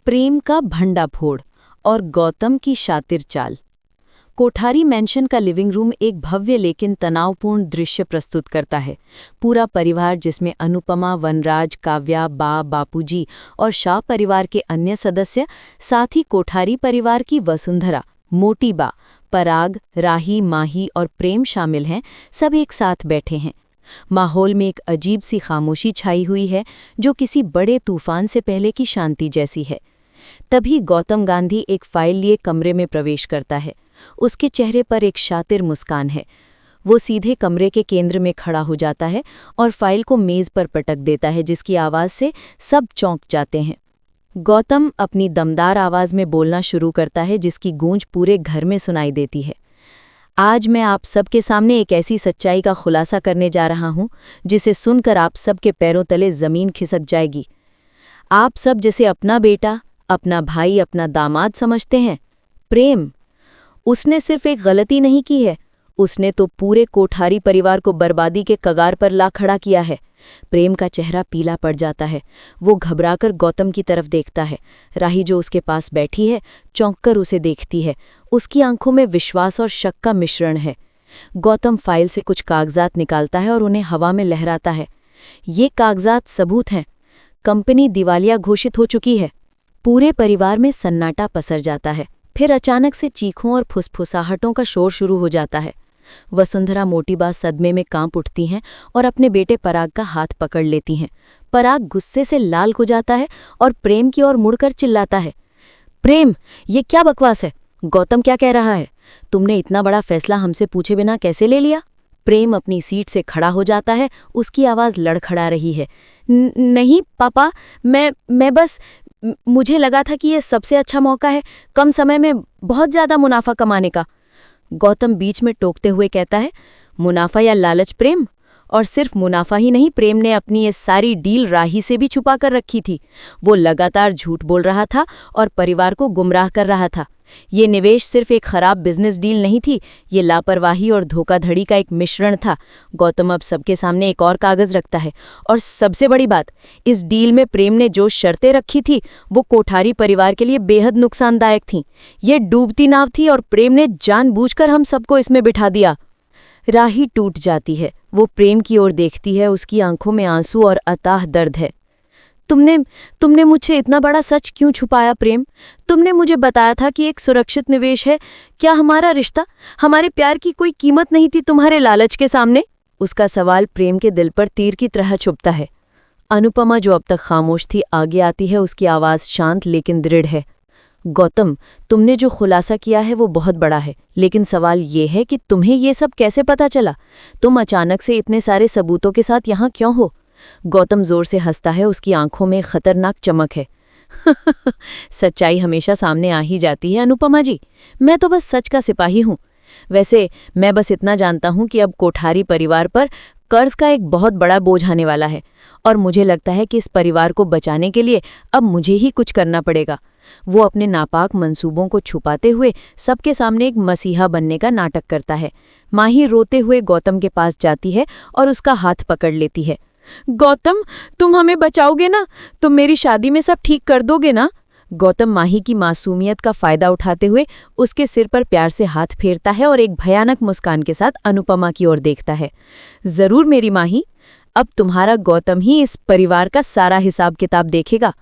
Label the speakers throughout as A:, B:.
A: प्रेम का भंडाफोड़ और गौतम की शातिर चाल। कोठारी मैंशन का लिविंग रूम एक भव्य लेकिन तनावपूर्ण दृश्य प्रस्तुत करता है। पूरा परिवार, जिसमें अनुपमा, वनराज, काव्या, बापूजी और शाह परिवार के अन्य सदस्य, साथ ही कोठारी परिवार की वसुंधरा, मोटी बा, पराग, राही, माही और प्रेम शामिल हैं, सब एक साथ बैठे हैं। माहौल में एक अजीब सी खामोशी छाई हुई है, जो किसी बड़े तूफान से पहले की शांति जैसी है। तभी गौतम गांधी एक फाइल लिए कमरे में प्रवेश करता है। उसके चेहरे पर एक शातिर मुस्कान है। वो सीधे कमरे के केंद्र में खड़ा हो जाता है और फाइल को मेज पर पटक देता है, जिसकी आवाज़ से सब चौंक जाते हैं। गौतम अपनी दमदार आवाज़ में बोलना शुरू करता है, जिसकी गूंज पूरे घर में सुनाई देती है। आज मैं आप सबके सामने एक ऐसी सच्चाई का खुलासा करने जा रहा हूं, जिसे सुनकर आप सबके पैरों तले ज़मीन खिसक जाएगी। आप सब जिसे अपना बेटा, अपना भाई, अपना दामाद समझते हैं, प्रेम, उसने सिर्फ एक गलती नहीं की है, उसने तो पूरे कोठारी परिवार को बर्बादी के कगार पर ला खड़ा किया है। प्रेम का चेहरा पीला पड़ जाता है। वो घबराकर गौतम की तरफ देखता है। राही, जो उसके पास बैठी है, चौंककर उसे देखती है। उसकी आंखों में विश्वास और शक का मिश्रण है। गौतम फाइल से कुछ कागजात निकालता है और उन्हें हवा में लहराता है। ये कागजात सबूत हैं। कंपनी दिवालिया घोषित हो चुकी है। पूरे परिवार में सन्नाटा पसर जाता है। फिर अचानक से चीखों और फुसफुसाहटों का शोर शुरू हो जाता है। वसुंधरा, मोटी बा सदमे में कांप उठती हैं और अपने बेटे पराग का हाथ पकड़ लेती हैं। पराग गुस्से से लाल हो जाता है और प्रेम की ओर मुड़कर चिल्लाता है, प्रेम, ये क्या बकवास है? गौतम क्या कह रहा है? तुमने इतना बड़ा फैसला हमसे पूछे बिना कैसे ले लिया? प्रेम अपनी सीट से खड़ा हो जाता है। उसकी आवाज़ लड़खड़ा रही है। नहीं पापा, मैं बस, मुझे लगा था कि यह सबसे अच्छा मौका है कम समय में बहुत ज़्यादा मुनाफा कमाने का। गौतम बीच में टोकते हुए कहता है, मुनाफा या लालच प्रेम? और सिर्फ मुनाफा ही नहीं, प्रेम ने अपनी ये सारी डील राही से भी छुपा कर रखी थी। वो लगातार झूठ बोल रहा था और परिवार को गुमराह कर रहा था। ये निवेश सिर्फ एक खराब बिजनेस डील नहीं थी, ये लापरवाही और धोखाधड़ी का एक मिश्रण था। गौतम अब सबके सामने एक और कागज रखता है, और सबसे बड़ी बात, इस डील में प्रेम ने जो शर्तें रखी थी, वो कोठारी परिवार के लिए बेहद नुकसानदायक थीं। ये डूबती नाव थी और प्रेम ने जानबूझकर हम सबको इसमें बिठा दिया। राही टूट जाती है। वो प्रेम की ओर देखती है। उसकी आंखों में आंसू और अथाह दर्द है। तुमने मुझसे इतना बड़ा सच क्यों छुपाया प्रेम? तुमने मुझे बताया था कि एक सुरक्षित निवेश है। क्या हमारा रिश्ता, हमारे प्यार की कोई कीमत नहीं थी तुम्हारे लालच के सामने? उसका सवाल प्रेम के दिल पर तीर की तरह चुभता है। अनुपमा, जो अब तक खामोश थी, आगे आती है। उसकी आवाज़ शांत लेकिन दृढ़ है। गौतम, तुमने जो खुलासा किया है वो बहुत बड़ा है, लेकिन सवाल ये है कि तुम्हें ये सब कैसे पता चला? तुम अचानक से इतने सारे सबूतों के साथ यहाँ क्यों हो? गौतम जोर से हंसता है। उसकी आंखों में खतरनाक चमक है। सच्चाई हमेशा सामने आ ही जाती है अनुपमा जी। मैं तो बस सच का सिपाही हूँ। वैसे मैं बस इतना जानता हूँ कि अब कोठारी परिवार पर कर्ज का एक बहुत बड़ा बोझ आने वाला है, और मुझे लगता है कि इस परिवार को बचाने के लिए अब मुझे ही कुछ करना पड़ेगा। वो अपने नापाक मंसूबों को छुपाते हुए सबके सामने एक मसीहा बनने का नाटक करता है। माही रोते हुए गौतम के पास जाती है और उसका हाथ पकड़ लेती है। गौतम, तुम हमें बचाओगे ना? तुम मेरी शादी में सब ठीक कर दोगे ना? गौतम माही की मासूमियत का फायदा उठाते हुए उसके सिर पर प्यार से हाथ फेरता है और एक भयानक मुस्कान के साथ अनुपमा की ओर देखता है। जरूर मेरी माही, अब तुम्हारा गौतम ही इस परिवार का सारा हिसाब किताब देखेगा।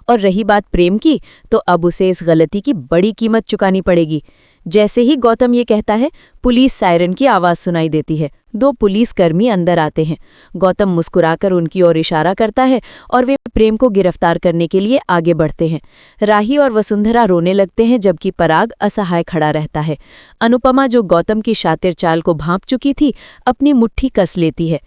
A: और रही बात प्रेम की, तो अब उसे इस गलती की बड़ी कीमत चुकानी पड़ेगी। जैसे ही गौतम ये कहता है, पुलिस सायरन की आवाज़ सुनाई देती है। 2 पुलिसकर्मी अंदर आते हैं। गौतम मुस्कुराकर उनकी ओर इशारा करता है और वे प्रेम को गिरफ्तार करने के लिए आगे बढ़ते हैं। राही और वसुंधरा रोने लगते हैं, जबकि पराग असहाय खड़ा रहता है। अनुपमा, जो गौतम की शातिर चाल को भांप चुकी थी, अपनी मुट्ठी कस लेती है।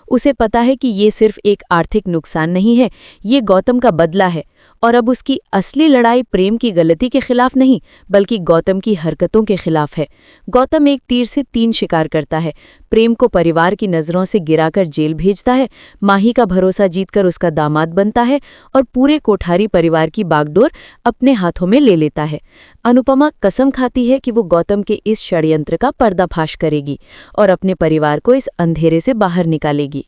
A: उसे पता है कि ये सिर्फ एक आर्थिक नुकसान नहीं है, ये गौतम का बदला है। और अब उसकी असली लड़ाई प्रेम की गलती के खिलाफ नहीं, बल्कि गौतम की हरकतों के खिलाफ है। गौतम एक तीर से 3 शिकार करता है। प्रेम को परिवार की नज़रों से गिराकर जेल भेजता है, माही का भरोसा जीतकर उसका दामाद बनता है, और पूरे कोठारी परिवार की बागडोर अपने हाथों में ले लेता है। अनुपमा कसम खाती है कि वो गौतम के इस षड्यंत्र का पर्दाफाश करेगी और अपने परिवार को इस अंधेरे से बाहर निकालेगी।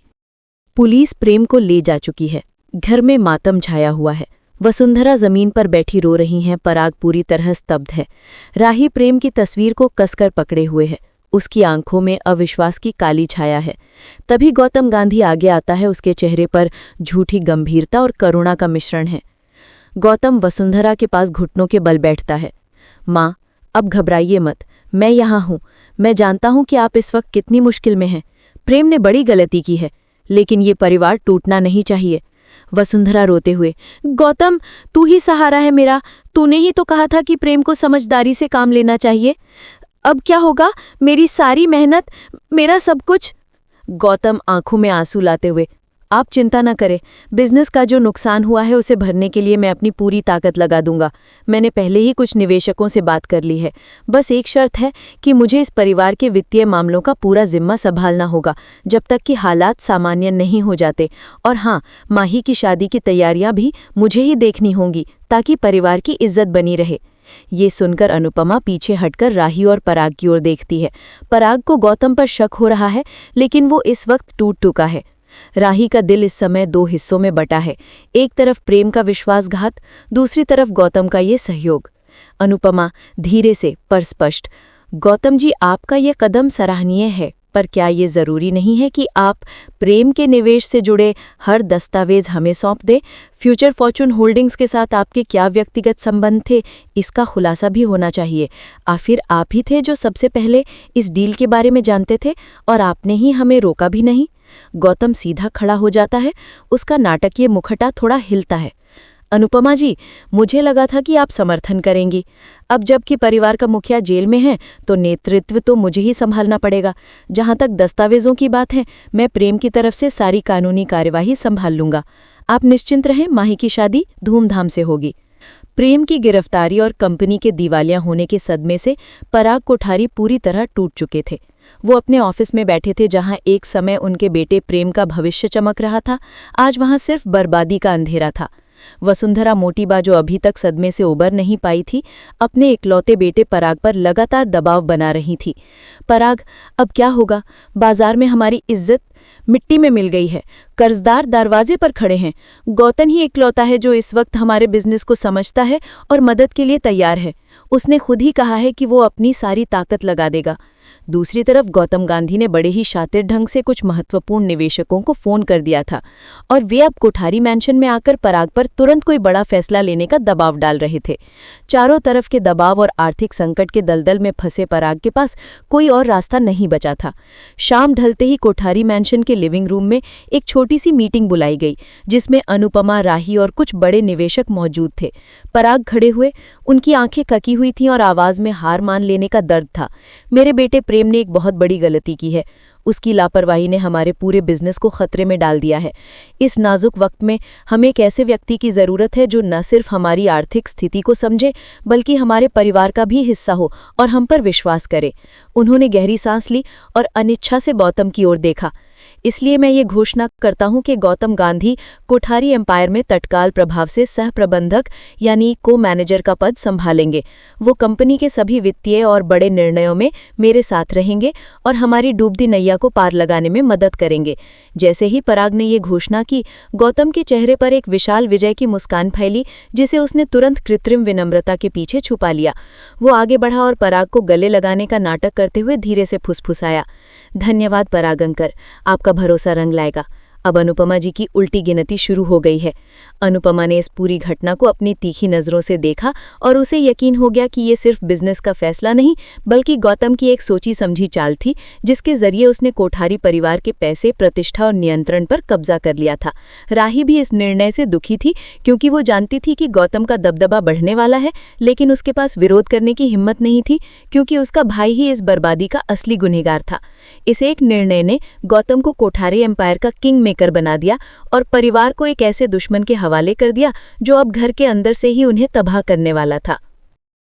A: पुलिस प्रेम को ले जा चुकी है। घर में मातम छाया हुआ है। वसुंधरा जमीन पर बैठी रो रही हैं, पराग पूरी तरह स्तब्ध है। राही प्रेम की तस्वीर को कसकर पकड़े हुए है। उसकी आंखों में अविश्वास की काली छाया है। तभी गौतम गांधी आगे आता है। उसके चेहरे पर झूठी गंभीरता और करुणा का मिश्रण है। गौतम वसुंधरा के पास घुटनों के बल बैठता है। माँ, अब घबराइए मत, मैं यहाँ हूँ। मैं जानता हूँ कि आप इस वक्त कितनी मुश्किल में हैं। प्रेम ने बड़ी गलती की है, लेकिन ये परिवार टूटना नहीं चाहिए। वसुंधरा रोते हुए, गौतम, तू ही सहारा है मेरा। तूने ही तो कहा था कि प्रेम को समझदारी से काम लेना चाहिए। अब क्या होगा? मेरी सारी मेहनत, मेरा सब कुछ। गौतम आंखों में आंसू लाते हुए, आप चिंता न करें। बिजनेस का जो नुकसान हुआ है उसे भरने के लिए मैं अपनी पूरी ताकत लगा दूंगा। मैंने पहले ही कुछ निवेशकों से बात कर ली है। बस एक शर्त है कि मुझे इस परिवार के वित्तीय मामलों का पूरा जिम्मा संभालना होगा जब तक कि हालात सामान्य नहीं हो जाते। और हाँ, माही की शादी की तैयारियां भी मुझे ही देखनी होंगी ताकि परिवार की इज्जत बनी रहे। ये सुनकर अनुपमा पीछे हटकर राही और पराग की ओर देखती है। पराग को गौतम पर शक हो रहा है, लेकिन वो इस वक्त टूट चुका है। राही का दिल इस समय दो हिस्सों में बटा है। एक तरफ प्रेम का विश्वासघात, दूसरी तरफ गौतम का ये सहयोग। अनुपमा धीरे से पर स्पष्ट, गौतम जी, आपका ये कदम सराहनीय है, पर क्या ये जरूरी नहीं है कि आप प्रेम के निवेश से जुड़े हर दस्तावेज हमें सौंप दें? फ्यूचर फॉर्चून होल्डिंग्स के साथ आपके क्या व्यक्तिगत संबंध थे, इसका खुलासा भी होना चाहिए। आखिर आप ही थे जो सबसे पहले इस डील के बारे में जानते थे, और आपने ही हमें रोका भी नहीं। गौतम सीधा खड़ा हो जाता है। उसका नाटकीय मुखटा थोड़ा हिलता है। अनुपमा जी, मुझे लगा था कि आप समर्थन करेंगी। अब जबकि परिवार का मुखिया जेल में है तो नेतृत्व तो मुझे ही संभालना पड़ेगा। जहां तक दस्तावेजों की बात है, मैं प्रेम की तरफ से सारी कानूनी कार्यवाही संभाल लूंगा। आप निश्चिंत रहें, माही की शादी धूमधाम से होगी। प्रेम की गिरफ्तारी और कंपनी के दिवालिया होने के सदमे से पराग कोठारी पूरी तरह टूट चुके थे। वो अपने ऑफिस में बैठे थे, जहां एक समय उनके बेटे प्रेम का भविष्य चमक रहा था। आज वहां सिर्फ बर्बादी का अंधेरा था। वसुंधरा मोटीबा, जो अभी तक सदमे से उबर नहीं पाई थी, अपने इकलौते बेटे पराग पर लगातार दबाव बना रही थी। पराग, अब क्या होगा? बाजार में हमारी इज्जत मिट्टी में मिल गई है। कर्जदार दरवाजे पर खड़े हैं। गौतम ही इकलौता है जो इस वक्त हमारे बिजनेस को समझता है और मदद के लिए तैयार है। उसने खुद ही कहा है कि वो अपनी सारी ताकत लगा देगा। दूसरी तरफ गौतम गांधी ने बड़े ही शातिर ढंग से कुछ महत्वपूर्ण निवेशकों को फोन कर दिया था, और वे अब कोठारी मैंशन में आकर पराग पर तुरंत कोई बड़ा फैसला लेने का दबाव डाल रहे थे। चारों तरफ के दबाव और आर्थिक संकट के दलदल में फंसे पराग के पास कोई और रास्ता नहीं बचा था। शाम ढलते ही कोठारी मैंशन के लिविंग रूम में एक छोटी सी मीटिंग बुलाई गई, जिसमें अनुपमा, राही और कुछ बड़े निवेशक मौजूद थे। पराग खड़े हुए, उनकी आंखें ककी हुई थीं और आवाज में हार मान लेने का दर्द था। मेरे बेटे प्रेम ने एक बहुत बड़ी गलती की है। उसकी लापरवाही ने हमारे पूरे बिजनेस को खतरे में डाल दिया है। इस नाजुक वक्त में हमें एक ऐसे व्यक्ति की जरूरत है जो न सिर्फ हमारी आर्थिक स्थिति को समझे, बल्कि हमारे परिवार का भी हिस्सा हो और हम पर विश्वास करे। उन्होंने गहरी सांस ली और अनिच्छा से गौतम की ओर देखा। इसलिए मैं ये घोषणा करता हूं कि गौतम गांधी कोठारी एम्पायर में तत्काल प्रभाव से सह प्रबंधक यानी को मैनेजर का पद संभालेंगे। वो कंपनी के सभी वित्तीय और बड़े निर्णयों में मेरे साथ रहेंगे और हमारी डूबती नैया को पार लगाने में मदद करेंगे। जैसे ही पराग ने ये घोषणा की, गौतम के चेहरे पर एक विशाल विजय की मुस्कान फैली, जिसे उसने तुरंत कृत्रिम विनम्रता के पीछे छुपा लिया। वो आगे बढ़ा और पराग को गले लगाने का नाटक करते हुए धीरे से फुसफुसाया, धन्यवाद पराग अंकल, आपका भरोसा रंग लाएगा। अब अनुपमा जी की उल्टी गिनती शुरू हो गई है। अनुपमा ने इस पूरी घटना को अपनी तीखी नज़रों से देखा और उसे यकीन हो गया कि ये सिर्फ बिजनेस का फैसला नहीं, बल्कि गौतम की एक सोची समझी चाल थी, जिसके जरिए उसने कोठारी परिवार के पैसे, प्रतिष्ठा और नियंत्रण पर कब्जा कर लिया था। राही भी इस निर्णय से दुखी थी, क्योंकि वो जानती थी कि गौतम का दबदबा बढ़ने वाला है, लेकिन उसके पास विरोध करने की हिम्मत नहीं थी, क्योंकि उसका भाई ही इस बर्बादी का असली गुनहगार था। इस एक निर्णय ने गौतम को कोठारी एम्पायर का किंग मेकर बना दिया और परिवार को एक ऐसे दुश्मन के हवाले कर दिया जो अब घर के अंदर से ही उन्हें तबाह करने वाला था।